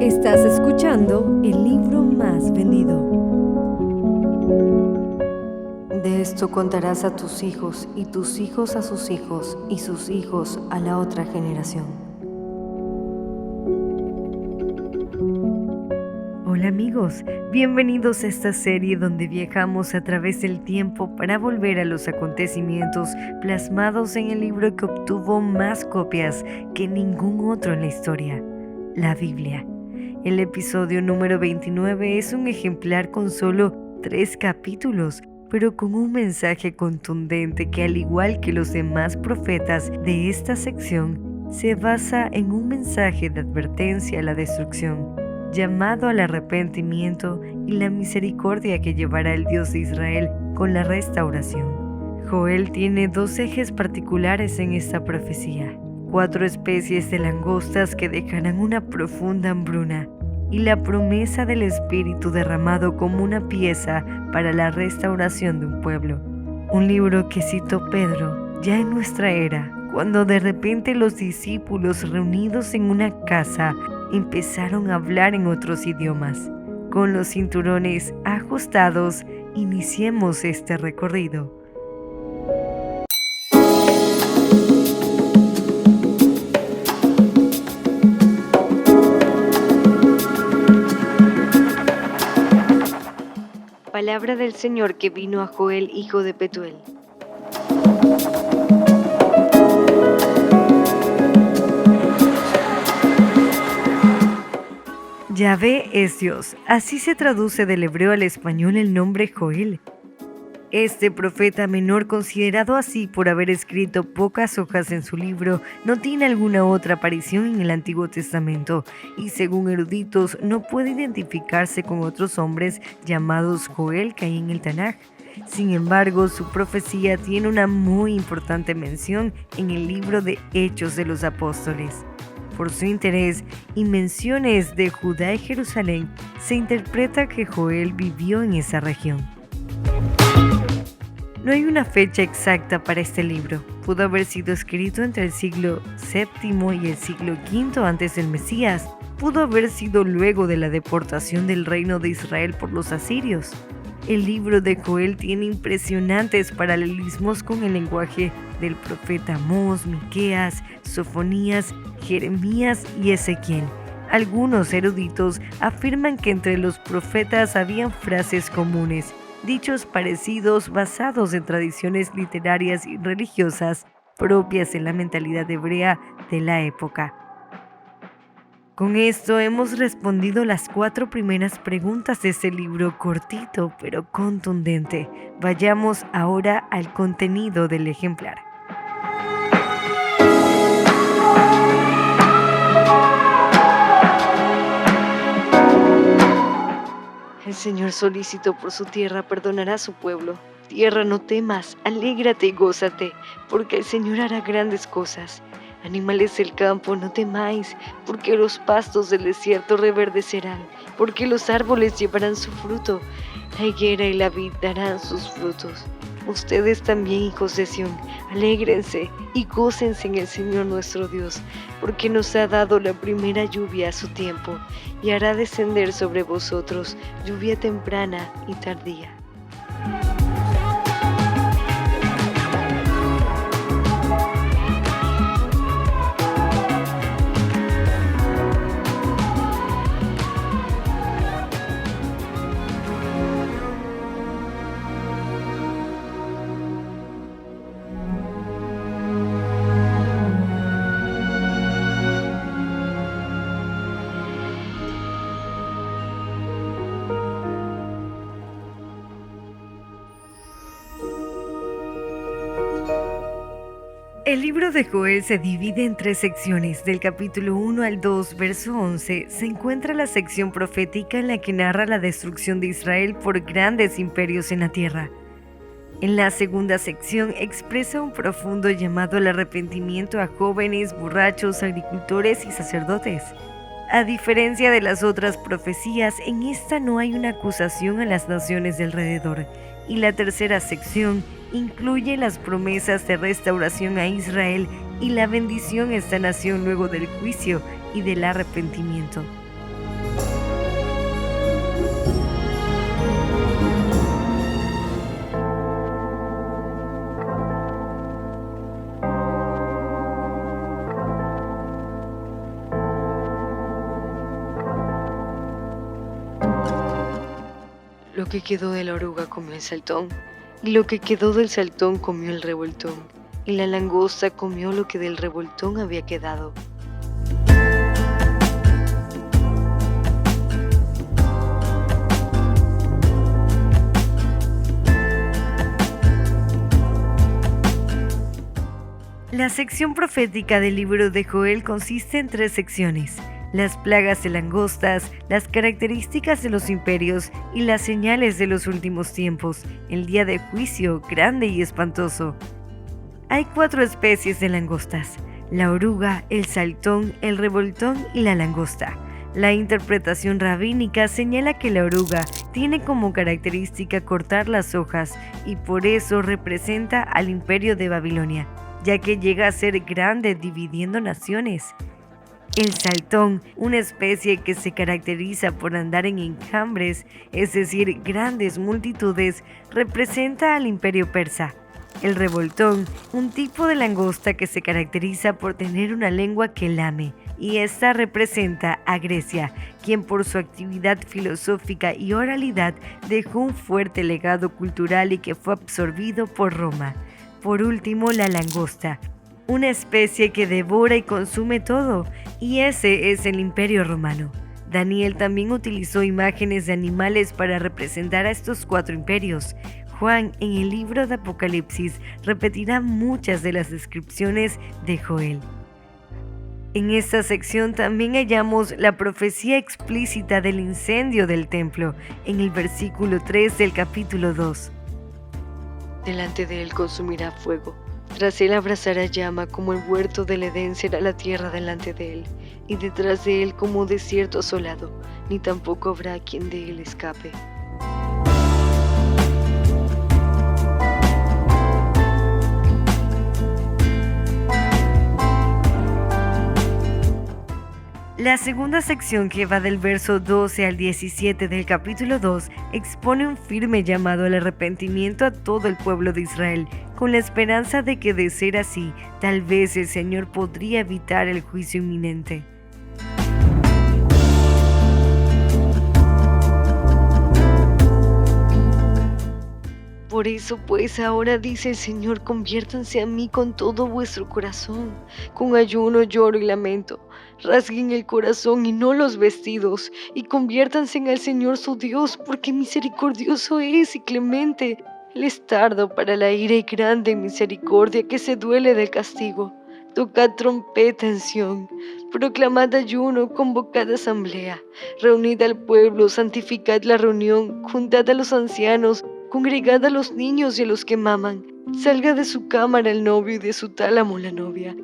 Estás escuchando el libro más vendido. De esto contarás a tus hijos y tus hijos a sus hijos y sus hijos a la otra generación. Hola amigos, bienvenidos a esta serie donde viajamos a través del tiempo para volver a los acontecimientos plasmados en el libro que obtuvo más copias que ningún otro en la historia, la Biblia. El episodio número 29 es un ejemplar con solo 3 capítulos, pero con un mensaje contundente que, al igual que los demás profetas de esta sección, se basa en un mensaje de advertencia a la destrucción, llamado al arrepentimiento y la misericordia que llevará el Dios de Israel con la restauración. Joel tiene 2 ejes particulares en esta profecía: 4 especies de langostas que dejarán una profunda hambruna, y la promesa del Espíritu derramado como una pieza para la restauración de un pueblo. Un libro que citó Pedro ya en nuestra era, cuando de repente los discípulos reunidos en una casa empezaron a hablar en otros idiomas. Con los cinturones ajustados, iniciemos este recorrido. Palabra del Señor que vino a Joel, hijo de Petuel. Yahvé es Dios. Así se traduce del hebreo al español el nombre Joel. Este profeta menor, considerado así por haber escrito pocas hojas en su libro, no tiene alguna otra aparición en el Antiguo Testamento y, según eruditos, no puede identificarse con otros hombres llamados Joel que hay en el Tanaj. Sin embargo, su profecía tiene una muy importante mención en el libro de Hechos de los Apóstoles. Por su interés y menciones de Judá y Jerusalén, se interpreta que Joel vivió en esa región. No hay una fecha exacta para este libro. Pudo haber sido escrito entre el siglo VII y el siglo V antes del Mesías. Pudo haber sido luego de la deportación del reino de Israel por los asirios. El libro de Joel tiene impresionantes paralelismos con el lenguaje del profeta Amós, Miqueas, Sofonías, Jeremías y Ezequiel. Algunos eruditos afirman que entre los profetas habían frases comunes, dichos parecidos basados en tradiciones literarias y religiosas propias de la mentalidad hebrea de la época. Con esto hemos respondido las 4 primeras preguntas de este libro cortito pero contundente. Vayamos ahora al contenido del ejemplar. El Señor, solícito por su tierra, perdonará a su pueblo. Tierra, no temas, alégrate y gózate, porque el Señor hará grandes cosas. Animales del campo, no temáis, porque los pastos del desierto reverdecerán, porque los árboles llevarán su fruto, la higuera y la vid darán sus frutos. Ustedes también, hijos de Sión, alégrense y gócense en el Señor nuestro Dios, porque nos ha dado la primera lluvia a su tiempo, y hará descender sobre vosotros lluvia temprana y tardía. El libro de Joel se divide en 3 secciones. Del capítulo 1 al 2, verso 11, se encuentra la sección profética en la que narra la destrucción de Israel por grandes imperios en la tierra. En la segunda sección expresa un profundo llamado al arrepentimiento a jóvenes, borrachos, agricultores y sacerdotes. A diferencia de las otras profecías, en esta no hay una acusación a las naciones de alrededor. y la tercera sección incluye las promesas de restauración a Israel y la bendición a esta nación luego del juicio y del arrepentimiento. Lo que quedó de la oruga comió el saltón, y lo que quedó del saltón comió el revoltón, y la langosta comió lo que del revoltón había quedado. La sección profética del libro de Joel consiste en 3 secciones: las plagas de langostas, las características de los imperios y las señales de los últimos tiempos, el día de juicio grande y espantoso. Hay 4 especies de langostas: la oruga, el saltón, el revoltón y la langosta. La interpretación rabínica señala que la oruga tiene como característica cortar las hojas y por eso representa al imperio de Babilonia, ya que llega a ser grande dividiendo naciones. El saltón, una especie que se caracteriza por andar en enjambres, es decir, grandes multitudes, representa al imperio persa. El revoltón, un tipo de langosta que se caracteriza por tener una lengua que lame, y esta representa a Grecia, quien por su actividad filosófica y oralidad dejó un fuerte legado cultural y que fue absorbido por Roma. Por último, la langosta, una especie que devora y consume todo, y ese es el Imperio Romano. Daniel también utilizó imágenes de animales para representar a estos 4 imperios. Juan, en el libro de Apocalipsis, repetirá muchas de las descripciones de Joel. En esta sección también hallamos la profecía explícita del incendio del templo, en el versículo 3 del capítulo 2. Delante de él consumirá fuego. Tras él abrazará llama, como el huerto del Edén será la tierra delante de él, y detrás de él como desierto asolado, ni tampoco habrá quien de él escape. La segunda sección, que va del verso 12 al 17 del capítulo 2, expone un firme llamado al arrepentimiento a todo el pueblo de Israel, con la esperanza de que, de ser así, tal vez el Señor podría evitar el juicio inminente. Por eso pues ahora dice el Señor: conviértanse a mí con todo vuestro corazón, con ayuno, lloro y lamento. Rasguen el corazón y no los vestidos, y conviértanse al Señor su Dios, porque misericordioso es y clemente. Él es tardo para la ira y grande en misericordia, que se duele del castigo. Tocad trompeta en Sión, proclamad ayuno, convocad asamblea, reunid al pueblo, santificad la reunión, juntad a los ancianos, congregad a los niños y a los que maman. Salga de su cámara el novio y de su tálamo la novia.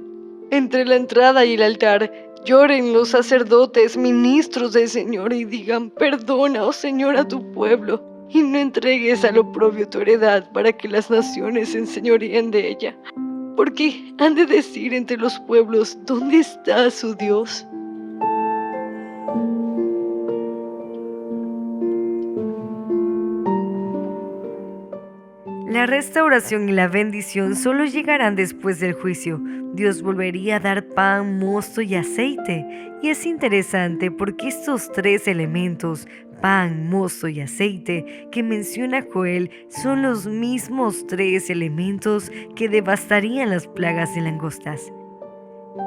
Entre la entrada y el altar, lloren los sacerdotes, ministros del Señor, y digan: perdona, oh Señor, a tu pueblo, y no entregues al oprobio tu heredad, para que las naciones se enseñoreen de ella. Porque han de decir entre los pueblos: ¿dónde está su Dios? La restauración y la bendición solo llegarán después del juicio. Dios volvería a dar pan, mosto y aceite. Y es interesante porque estos 3 elementos, pan, mosto y aceite, que menciona Joel, son los mismos 3 elementos que devastarían las plagas de langostas.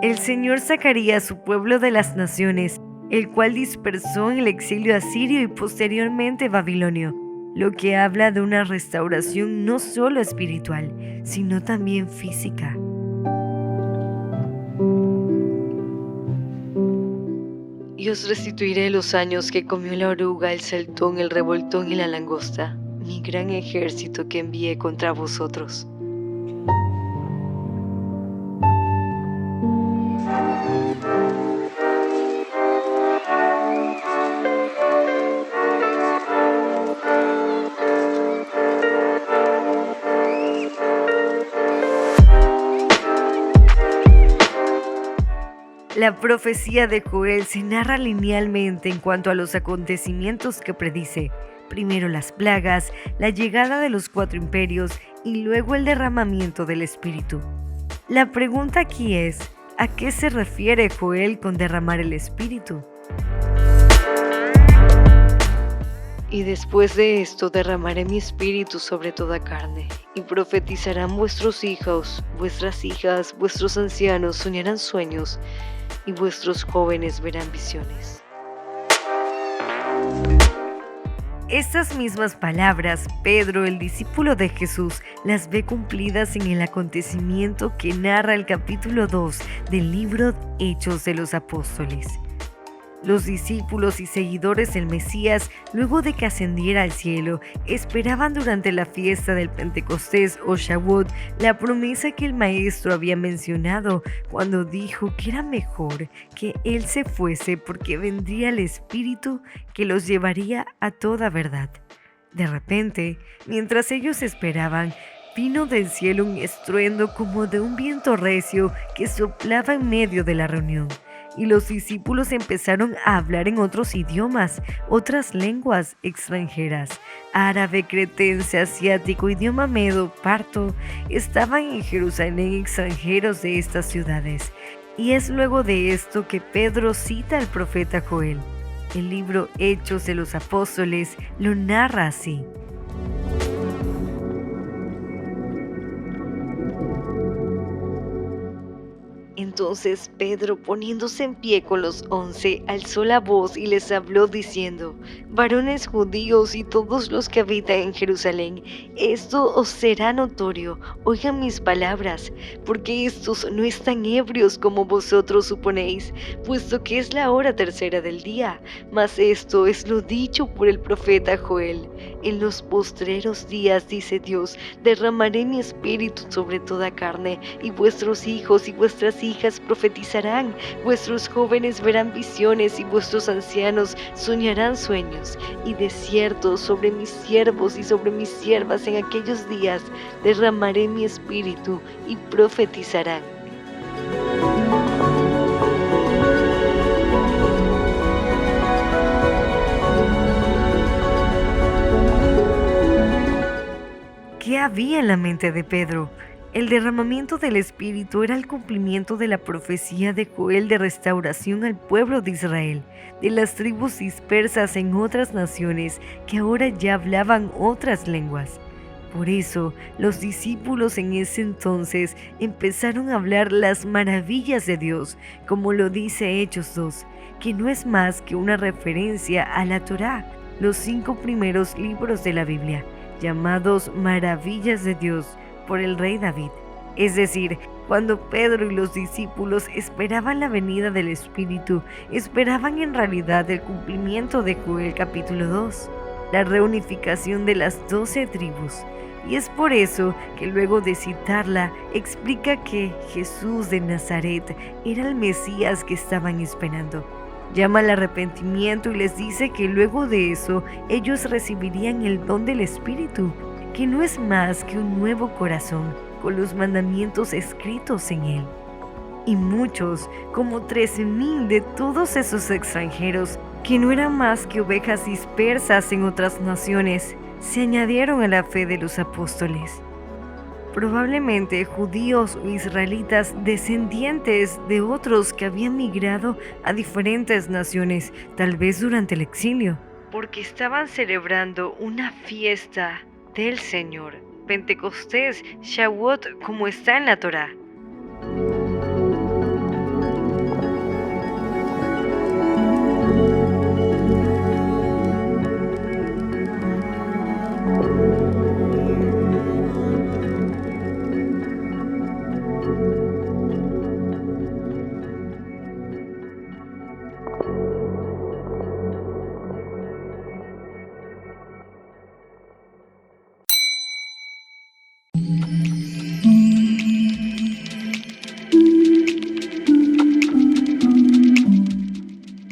El Señor sacaría a su pueblo de las naciones, el cual dispersó en el exilio asirio y posteriormente babilonio, lo que habla de una restauración no solo espiritual, sino también física. Y os restituiré los años que comió la oruga, el saltón, el revoltón y la langosta, mi gran ejército que envié contra vosotros. La profecía de Joel se narra linealmente en cuanto a los acontecimientos que predice. Primero las plagas, la llegada de los 4 imperios y luego el derramamiento del Espíritu. La pregunta aquí es, ¿a qué se refiere Joel con derramar el Espíritu? Y después de esto derramaré mi espíritu sobre toda carne, y profetizarán vuestros hijos, vuestras hijas, vuestros ancianos soñarán sueños, y vuestros jóvenes verán visiones. Estas mismas palabras, Pedro, el discípulo de Jesús, las ve cumplidas en el acontecimiento que narra el capítulo 2 del libro Hechos de los Apóstoles. Los discípulos y seguidores del Mesías, luego de que ascendiera al cielo, esperaban durante la fiesta del Pentecostés o Shavuot la promesa que el Maestro había mencionado cuando dijo que era mejor que Él se fuese porque vendría el Espíritu que los llevaría a toda verdad. De repente, mientras ellos esperaban, vino del cielo un estruendo como de un viento recio que soplaba en medio de la reunión. Y los discípulos empezaron a hablar en otros idiomas, otras lenguas extranjeras, árabe, cretense, asiático, idioma medo, parto. Estaban en Jerusalén extranjeros de estas ciudades. Y es luego de esto que Pedro cita al profeta Joel. El libro Hechos de los Apóstoles lo narra así. Entonces Pedro, poniéndose en pie con los 11, alzó la voz y les habló diciendo: varones judíos y todos los que habitan en Jerusalén, esto os será notorio, oigan mis palabras, porque estos no están ebrios como vosotros suponéis, puesto que es la hora tercera del día, mas esto es lo dicho por el profeta Joel. En los postreros días, dice Dios, derramaré mi espíritu sobre toda carne, y vuestros hijos y vuestras hijas profetizarán, vuestros jóvenes verán visiones y vuestros ancianos soñarán sueños, y de cierto sobre mis siervos y sobre mis siervas en aquellos días derramaré mi espíritu y profetizarán. ¿Qué había en la mente de Pedro? El derramamiento del Espíritu era el cumplimiento de la profecía de Joel de restauración al pueblo de Israel, de las tribus dispersas en otras naciones que ahora ya hablaban otras lenguas. Por eso, los discípulos en ese entonces empezaron a hablar las maravillas de Dios, como lo dice Hechos 2, que no es más que una referencia a la Torá, los 5 primeros libros de la Biblia, llamados Maravillas de Dios por el rey David. Es decir, cuando Pedro y los discípulos esperaban la venida del Espíritu, esperaban en realidad el cumplimiento de Joel capítulo 2, la reunificación de las 12 tribus. Y es por eso que luego de citarla, explica que Jesús de Nazaret era el Mesías que estaban esperando. Llama al arrepentimiento y les dice que luego de eso ellos recibirían el don del Espíritu, que no es más que un nuevo corazón con los mandamientos escritos en él. Y muchos, como 13,000 de todos esos extranjeros, que no eran más que ovejas dispersas en otras naciones, se añadieron a la fe de los apóstoles. Probablemente judíos o israelitas descendientes de otros que habían migrado a diferentes naciones, tal vez durante el exilio, porque estaban celebrando una fiesta del Señor, Pentecostés, Shavuot, como está en la Torá.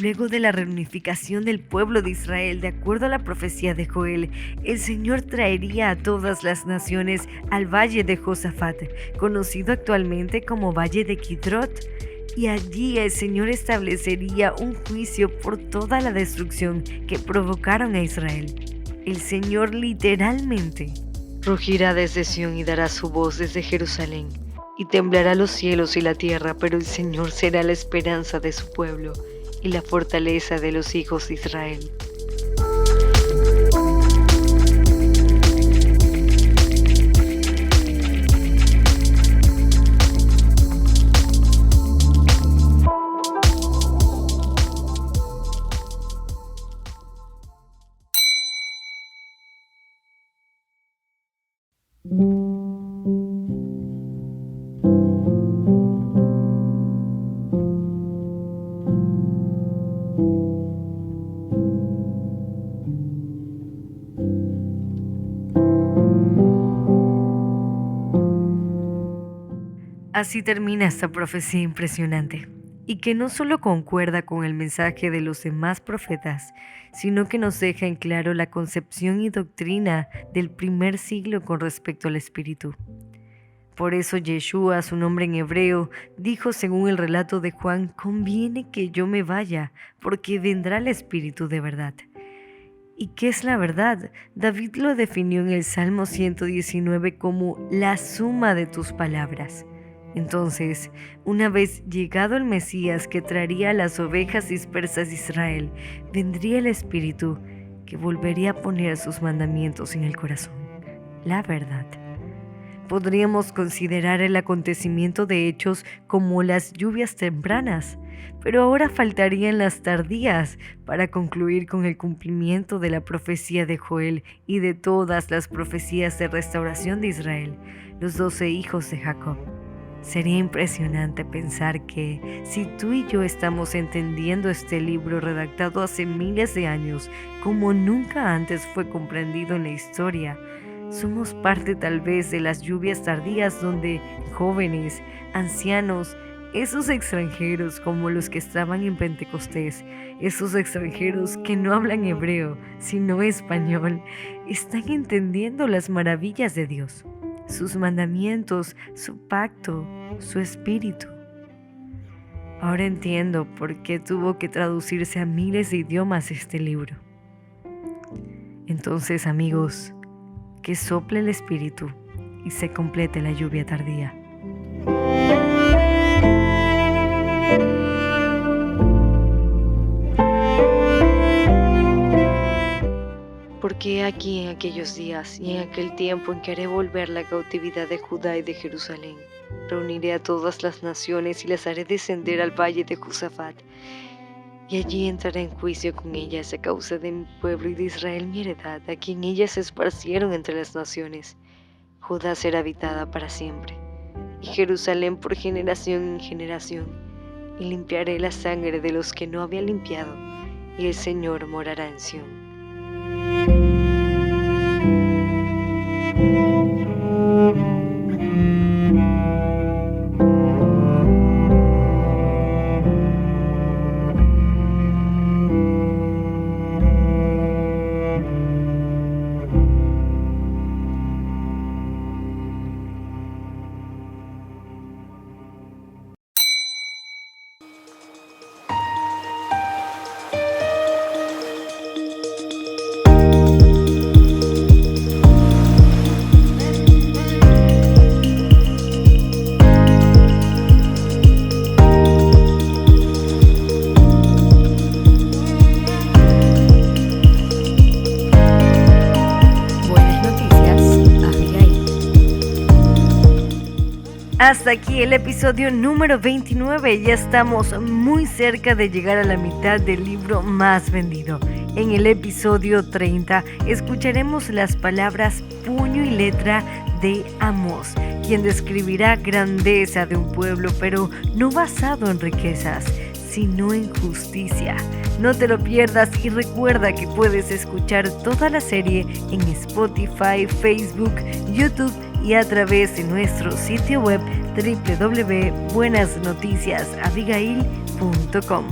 Luego de la reunificación del pueblo de Israel, de acuerdo a la profecía de Joel, el Señor traería a todas las naciones al valle de Josafat, conocido actualmente como Valle de Kidrot. y allí el Señor establecería un juicio por toda la destrucción que provocaron a Israel. El Señor literalmente rugirá desde Sión y dará su voz desde Jerusalén, y temblará los cielos y la tierra, pero el Señor será la esperanza de su pueblo y la fortaleza de los hijos de Israel. Así termina esta profecía impresionante, y que no solo concuerda con el mensaje de los demás profetas, sino que nos deja en claro la concepción y doctrina del primer siglo con respecto al Espíritu. Por eso Yeshua, su nombre en hebreo, dijo según el relato de Juan: conviene que yo me vaya, porque vendrá el Espíritu de verdad. ¿Y qué es la verdad? David lo definió en el Salmo 119 como la suma de tus palabras. Entonces, una vez llegado el Mesías que traería a las ovejas dispersas de Israel, vendría el Espíritu que volvería a poner sus mandamientos en el corazón, la verdad. Podríamos considerar el acontecimiento de hechos como las lluvias tempranas, pero ahora faltarían las tardías para concluir con el cumplimiento de la profecía de Joel y de todas las profecías de restauración de Israel, los 12 hijos de Jacob. Sería impresionante pensar que si tú y yo estamos entendiendo este libro redactado hace miles de años como nunca antes fue comprendido en la historia, somos parte tal vez de las lluvias tardías donde jóvenes, ancianos, esos extranjeros como los que estaban en Pentecostés, esos extranjeros que no hablan hebreo sino español, están entendiendo las maravillas de Dios, sus mandamientos, su pacto, su espíritu. Ahora entiendo por qué tuvo que traducirse a miles de idiomas este libro. Entonces, amigos, que sople el espíritu y se complete la lluvia tardía. Porque aquí en aquellos días y en aquel tiempo en que haré volver la cautividad de Judá y de Jerusalén, reuniré a todas las naciones y las haré descender al valle de Josafat, y allí entraré en juicio con ellas a causa de mi pueblo y de Israel mi heredad, a quien ellas se esparcieron entre las naciones. Judá será habitada para siempre, y Jerusalén por generación en generación, y limpiaré la sangre de los que no había limpiado, y el Señor morará en Sión. Hasta aquí el episodio número 29, ya estamos muy cerca de llegar a la mitad del libro más vendido. En el episodio 30 escucharemos las palabras puño y letra de Amós, quien describirá grandeza de un pueblo, pero no basado en riquezas, sino en justicia. No te lo pierdas y recuerda que puedes escuchar toda la serie en Spotify, Facebook, YouTube y a través de nuestro sitio web www.buenasnoticiasabigail.com.